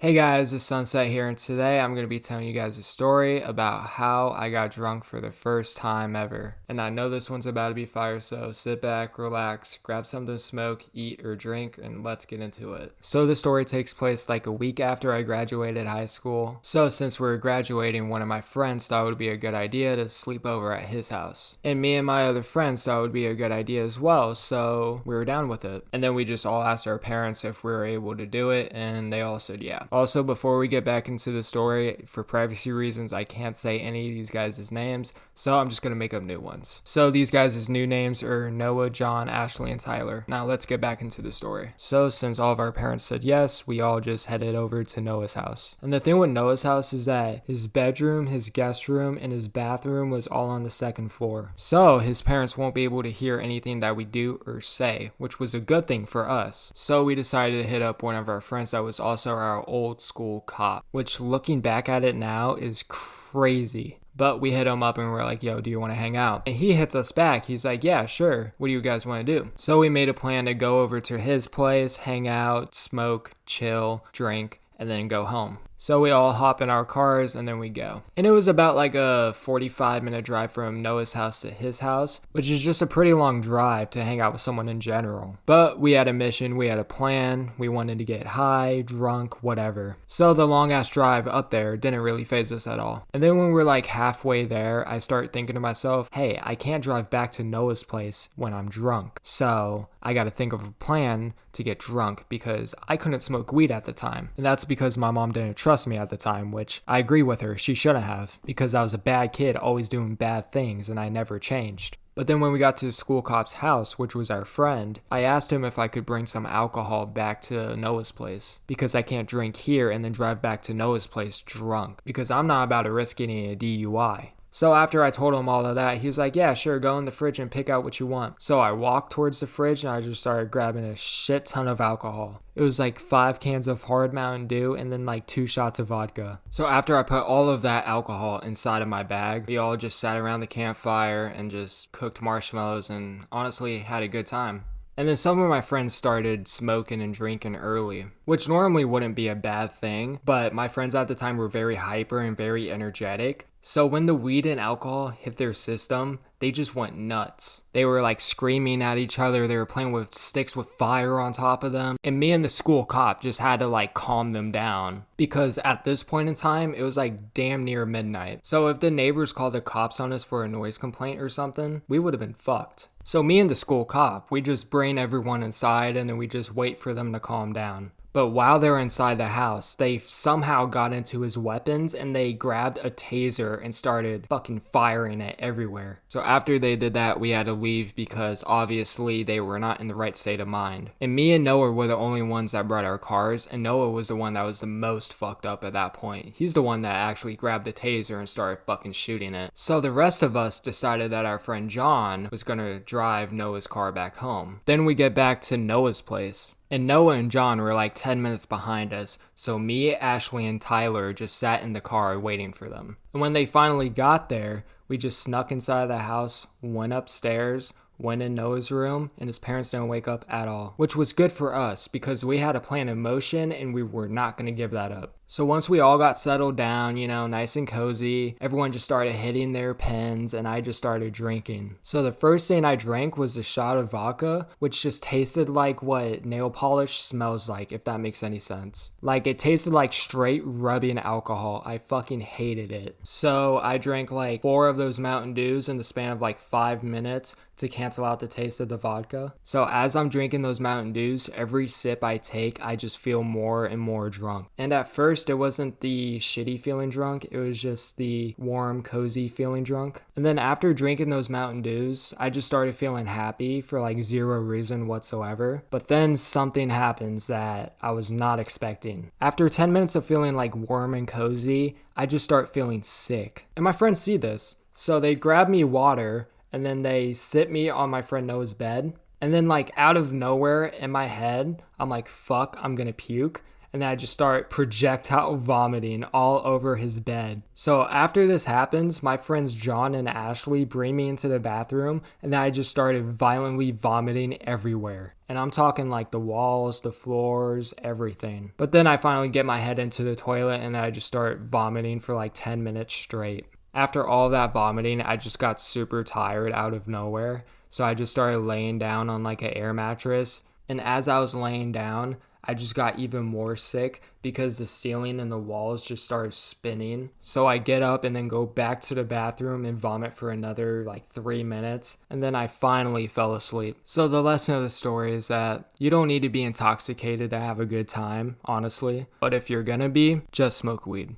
Hey guys, it's Sunset here, and today I'm going to be telling you guys a story about how I got drunk for the first time ever. And I know this one's about to be fire, so sit back, relax, grab something to smoke, eat, or drink, and let's get into it. So the story takes place like a week after I graduated high school. So since we were graduating, one of my friends thought it would be a good idea to sleep over at his house. And me and my other friends thought it would be a good idea as well, so we were down with it. And then we just all asked our parents if we were able to do it, and they all said yeah. Also, before we get back into the story, for privacy reasons, I can't say any of these guys' names, so I'm just going to make up new ones. So these guys' new names are Noah, John, Ashley, and Tyler. Now let's get back into the story. So since all of our parents said yes, we all just headed over to Noah's house. And the thing with Noah's house is that his bedroom, his guest room, and his bathroom was all on the second floor. So his parents won't be able to hear anything that we do or say, which was a good thing for us. So we decided to hit up one of our friends that was also our old school cop, which looking back at it now is crazy. But we hit him up and we're like, yo, do you want to hang out? And he hits us back. He's like, yeah, sure. What do you guys want to do? So we made a plan to go over to his place, hang out, smoke, chill, drink, and then go home. So we all hop in our cars and then we go. And it was about like a 45-minute drive from Noah's house to his house, which is just a pretty long drive to hang out with someone in general. But we had a mission, we had a plan, we wanted to get high, drunk, whatever. So the long ass drive up there didn't really faze us at all. And then when we're like halfway there, I start thinking to myself, hey, I can't drive back to Noah's place when I'm drunk. So I got to think of a plan to get drunk because I couldn't smoke weed at the time. And that's because my mom didn't trust me at the time, which I agree with her. She shouldn't have, because I was a bad kid always doing bad things and I never changed. But then when we got to the school cop's house, which was our friend, I asked him if I could bring some alcohol back to Noah's place because I can't drink here and then drive back to Noah's place drunk because I'm not about to risk getting a DUI. So after I told him all of that, he was like, yeah, sure, go in the fridge and pick out what you want. So I walked towards the fridge and I just started grabbing a shit ton of alcohol. It was like 5 cans of hard Mountain Dew and then like 2 shots of vodka. So after I put all of that alcohol inside of my bag, we all just sat around the campfire and just cooked marshmallows and honestly had a good time. And then some of my friends started smoking and drinking early, which normally wouldn't be a bad thing, but my friends at the time were very hyper and very energetic. So when the weed and alcohol hit their system, they just went nuts. They were like screaming at each other. They were playing with sticks with fire on top of them. And me and the school cop just had to like calm them down because at this point in time, it was like damn near midnight. So if the neighbors called the cops on us for a noise complaint or something, we would have been fucked. So me and the school cop, we just bring everyone inside and then we just wait for them to calm down. But while they were inside the house, they somehow got into his weapons and they grabbed a taser and started fucking firing it everywhere. So after they did that, we had to leave because obviously they were not in the right state of mind. And me and Noah were the only ones that brought our cars, and Noah was the one that was the most fucked up at that point. He's the one that actually grabbed the taser and started fucking shooting it. So the rest of us decided that our friend John was gonna drive Noah's car back home. Then we get back to Noah's place. And Noah and John were like 10 minutes behind us, so me, Ashley, and Tyler just sat in the car waiting for them. And when they finally got there, we just snuck inside the house, went upstairs, went in Noah's room, and his parents didn't wake up at all, which was good for us because we had a plan in motion and we were not going to give that up. So once we all got settled down, nice and cozy, everyone just started hitting their pens and I just started drinking. So the first thing I drank was a shot of vodka, which just tasted like what nail polish smells like, if that makes any sense. Like it tasted like straight rubbing alcohol. I fucking hated it. So I drank like 4 of those Mountain Dews in the span of like 5 minutes to cancel out the taste of the vodka. So as I'm drinking those Mountain Dews, every sip I take, I just feel more and more drunk. And at first, it wasn't the shitty feeling drunk, it was just the warm, cozy feeling drunk. And then after drinking those Mountain Dews, I just started feeling happy for like 0 reason whatsoever. But then something happens that I was not expecting. After 10 minutes of feeling like warm and cozy, I just start feeling sick. And my friends see this. So they grab me water and then they sit me on my friend Noah's bed. And then like out of nowhere in my head, I'm like, fuck, I'm gonna puke. and then I just start projectile vomiting all over his bed. So after this happens, my friends John and Ashley bring me into the bathroom, and then I just started violently vomiting everywhere. And I'm talking like the walls, the floors, everything. But then I finally get my head into the toilet, and then I just start vomiting for like 10 minutes straight. After all that vomiting, I just got super tired out of nowhere. So I just started laying down on like an air mattress. And as I was laying down, I just got even more sick because the ceiling and the walls just started spinning. So I get up and then go back to the bathroom and vomit for another like 3 minutes. And then I finally fell asleep. So the lesson of the story is that you don't need to be intoxicated to have a good time, honestly. But if you're gonna be, just smoke weed.